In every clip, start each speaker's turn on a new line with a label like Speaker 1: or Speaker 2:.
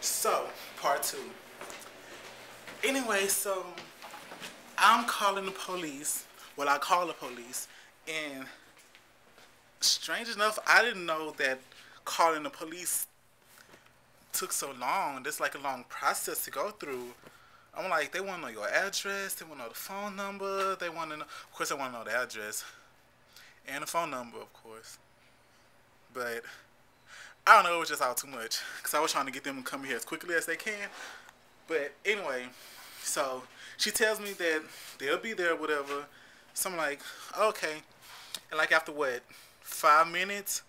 Speaker 1: So, part two. Anyway, so I'm calling the police. Well, I call the police, and strange enough, I didn't know that calling the police took so long. That's like a long process to go through. I'm like, they want to know your address, they want to know the phone number, they want to know, of course, they want to know the address and the phone number, of course. But I don't know, it was just all too much because I was trying to get them to come here as quickly as they can. But anyway, so she tells me that they'll be there, whatever. So I'm like, okay. And like after what, 5 minutes?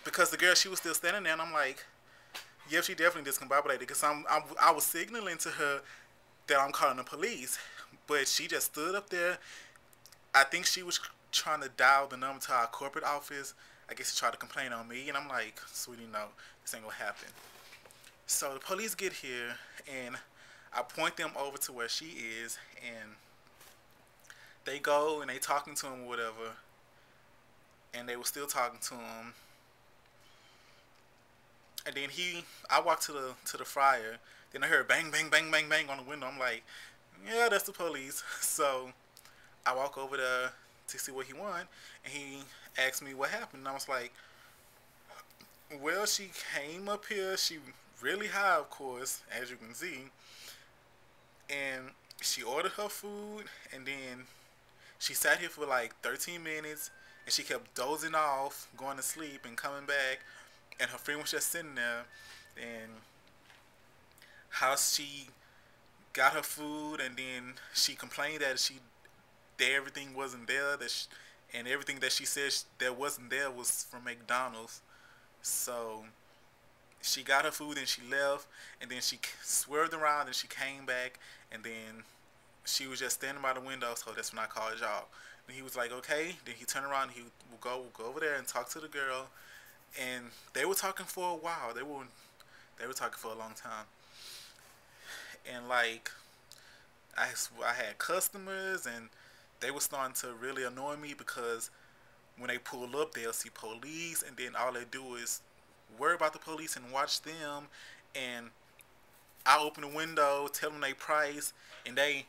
Speaker 1: Because the girl, she was still standing there, and I'm like, yeah, she definitely discombobulated because I was signaling to her that I'm calling the police, but she just stood up there. I think she was trying to dial the number to our corporate office. I guess she tried to complain on me, and I'm like, sweetie, no, this ain't gonna happen. So the police get here, and I point them over to where she is, and they go and they talking to him or whatever, and they were still talking to him. And then I walked to the fryer. Then I heard bang, bang, bang, bang, bang on the window. I'm like, yeah, that's the police. So I walk over there to see what he want, and he asked me what happened. And I was like, well, she came up here. She really high, of course, as you can see. And she ordered her food, and then she sat here for like 13 minutes, and she kept dozing off, going to sleep, and coming back. And her friend was just sitting there, and how she got her food, and then she complained that everything wasn't there, and everything that she said that wasn't there was from McDonald's. So she got her food and she left, and then she swerved around and she came back, and then she was just standing by the window. So that's when I called y'all. And he was like, okay. Then he turned around and we'll go over there and talk to the girl. And they were talking for a while. They were talking for a long time. And like I had customers, and they were starting to really annoy me because when they pull up, they'll see police, and then all they do is worry about the police and watch them. And I open the window, tell them their price, and I'm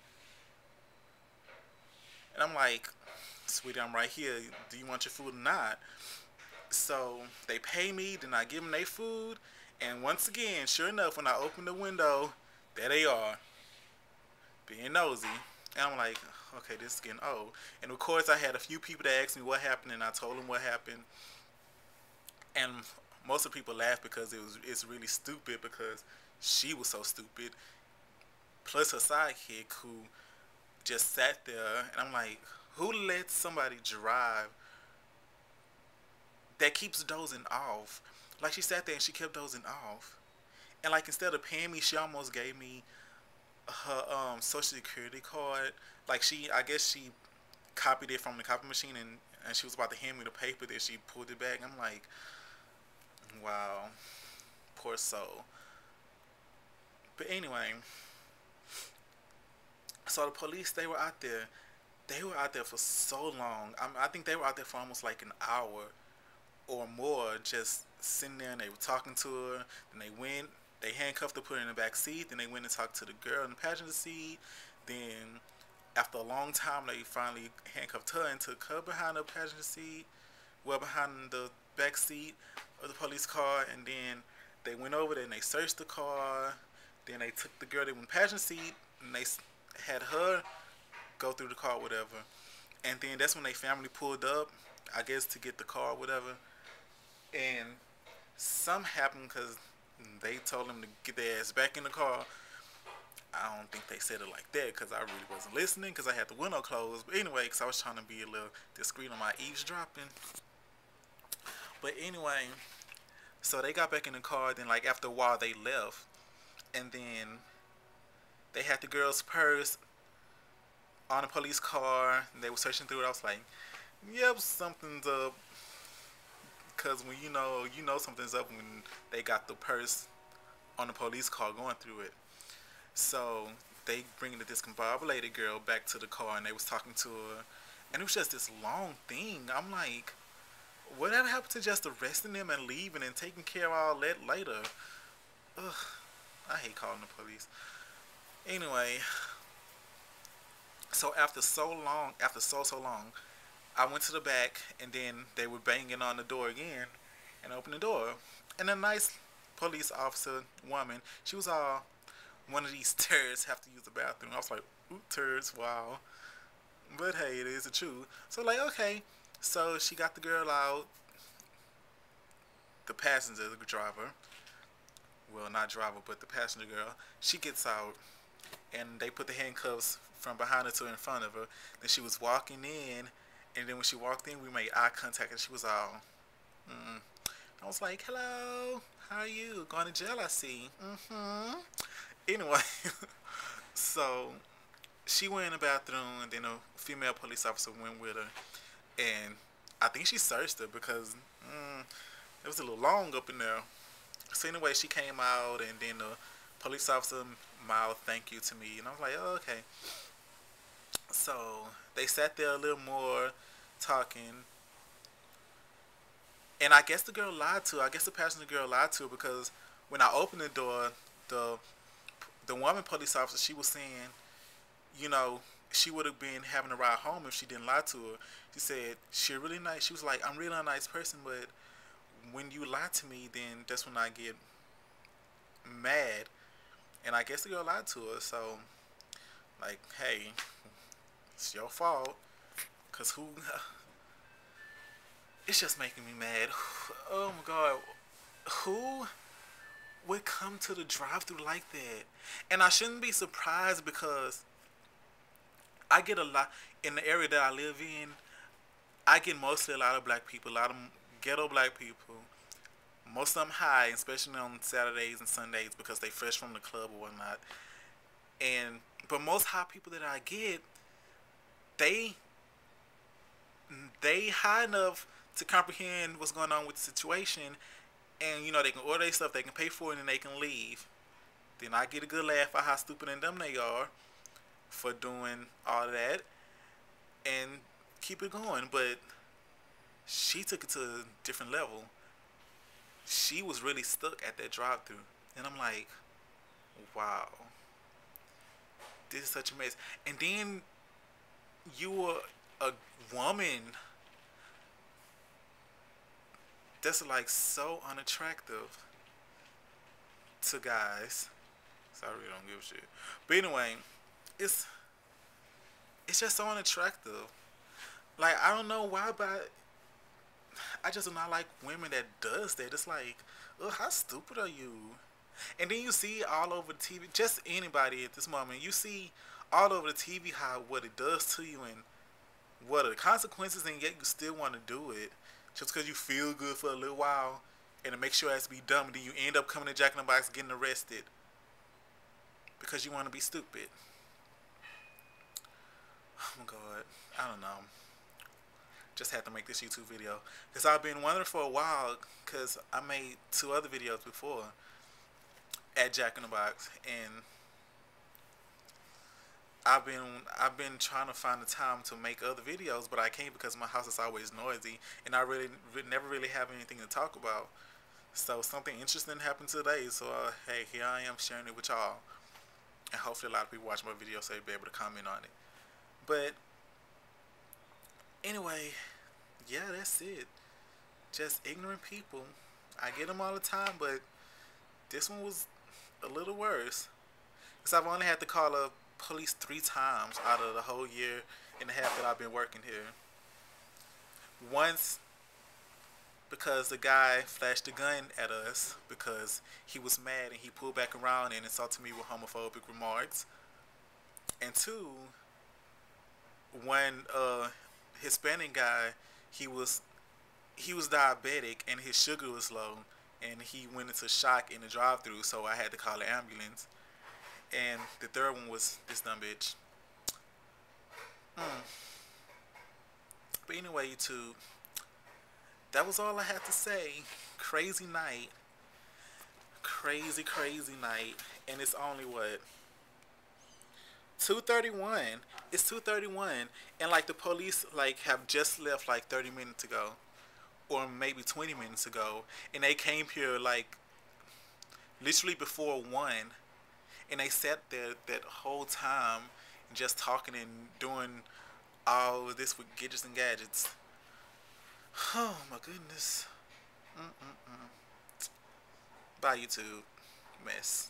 Speaker 1: like, sweetie, I'm right here. Do you want your food or not? So they pay me, then I give them their food, and once again, sure enough, when I open the window, there they are, being nosy. And I'm like, okay, this is getting old. And of course, I had a few people that asked me what happened, and I told them what happened. And most of the people laughed because it's really stupid because she was so stupid. Plus her sidekick who just sat there, and I'm like, who lets somebody drive that keeps dozing off? Like, she sat there and she kept dozing off. And like, instead of paying me, she almost gave me her social security card. Like, I guess she copied it from the copy machine, and she was about to hand me the paper that she pulled it back. I'm like, wow, poor soul. But anyway, so the police, they were out there. They were out there for so long. I think they were out there for almost like an hour or more, just sitting there, and they were talking to her. Then they handcuffed her, put her in the back seat. Then they went and talked to the girl in the passenger seat. Then after a long time, they finally handcuffed her and took her behind the passenger seat, well, behind the back seat of the police car. And then they went over there and they searched the car. Then they took the girl that was in the passenger seat, and they had her go through the car, whatever. And then that's when they family pulled up, I guess, to get the car, whatever. And something happened because they told them to get their ass back in the car. I don't think they said it like that because I really wasn't listening because I had the window closed. But anyway, because I was trying to be a little discreet on my eavesdropping. But anyway, so they got back in the car. Then like after a while they left. And then they had the girl's purse on the police car. And they were searching through it. I was like, yep, something's up. Because when you know something's up when they got the purse on the police car going through it. So they bring the discombobulated girl back to the car, and they was talking to her. And it was just this long thing. I'm like, whatever happened to just arresting them and leaving and taking care of all that later? Ugh, I hate calling the police. Anyway, so after so long, I went to the back, and then they were banging on the door again, and I opened the door, and a nice police officer woman, she was all, one of these turds have to use the bathroom. I was like, ooh, turds, wow. But hey, it is the truth. So like, okay, so she got the girl out, the passenger, the driver. Well, not driver, but the passenger girl. She gets out, and they put the handcuffs from behind her to in front of her. Then she was walking in, and then when she walked in, we made eye contact, and she was all, mm. I was like, hello, how are you? Going to jail, I see. Mm-hmm. Anyway, so she went in the bathroom, and then a female police officer went with her, and I think she searched her because it was a little long up in there. So anyway, she came out, and then the police officer mouthed thank you to me, and I was like, oh, okay. So they sat there a little more, talking, and I guess the girl lied to her. I guess the passenger girl lied to her because when I opened the door, the the woman police officer, she was saying, you know, she would have been having a ride home if she didn't lie to her. She said she really nice. She was like, I'm really a nice person, but when you lie to me, then that's when I get mad. And I guess the girl lied to her. So, like, hey, it's your fault. Cause who? It's just making me mad. Oh my god, who would come to the drive-thru like that? And I shouldn't be surprised because I get a lot in the area that I live in. I get mostly a lot of black people, a lot of ghetto black people. Most of them high, especially on Saturdays and Sundays because they fresh from the club or whatnot. And but most high people that I get, they they high enough to comprehend what's going on with the situation, and you know they can order their stuff, they can pay for it, and they can leave. Then I get a good laugh at how stupid and dumb they are for doing all of that, and keep it going. But she took it to a different level. She was really stuck at that drive-thru, and I'm like, wow, this is such a mess. And then you were a woman that's like so unattractive to guys. So I really don't give a shit. But anyway, it's just so unattractive. Like I don't know why, but I just do not like women that does that. It's like, ugh, how stupid are you? And then you see all over the TV, just anybody at this moment, you see all over the TV how what it does to you and what are the consequences, and yet you still want to do it just because you feel good for a little while, and it makes your ass be dumb, and then you end up coming to Jack in the Box getting arrested because you want to be stupid. Oh my god, I don't know. Just had to make this YouTube video because I've been wondering for a while because I made 2 other videos before at Jack in the Box, and I've been trying to find the time to make other videos, but I can't because my house is always noisy, and I really never really have anything to talk about. So something interesting happened today, so hey, here I am sharing it with y'all, and hopefully a lot of people watch my video so they'll be able to comment on it. But anyway, yeah, that's it. Just ignorant people. I get them all the time, but this one was a little worse. Because I've only had to call a police 3 times out of the whole year and a half that I've been working here. Once because the guy flashed a gun at us because he was mad and he pulled back around and insulted me with homophobic remarks. And 2, one Hispanic guy, he was diabetic and his sugar was low, and he went into shock in the drive-thru, so I had to call an ambulance. And the 3rd one was this dumb bitch. But anyway, YouTube, that was all I had to say. Crazy night. Crazy, crazy night. And it's only what? 2:31. It's 2:31, and like the police like have just left like 30 minutes ago, or maybe 20 minutes ago, and they came here like literally before 1, and they sat there that whole time just talking and doing all of this with gadgets and gadgets. Oh my goodness. Mm-mm-mm. Bye YouTube. Mess.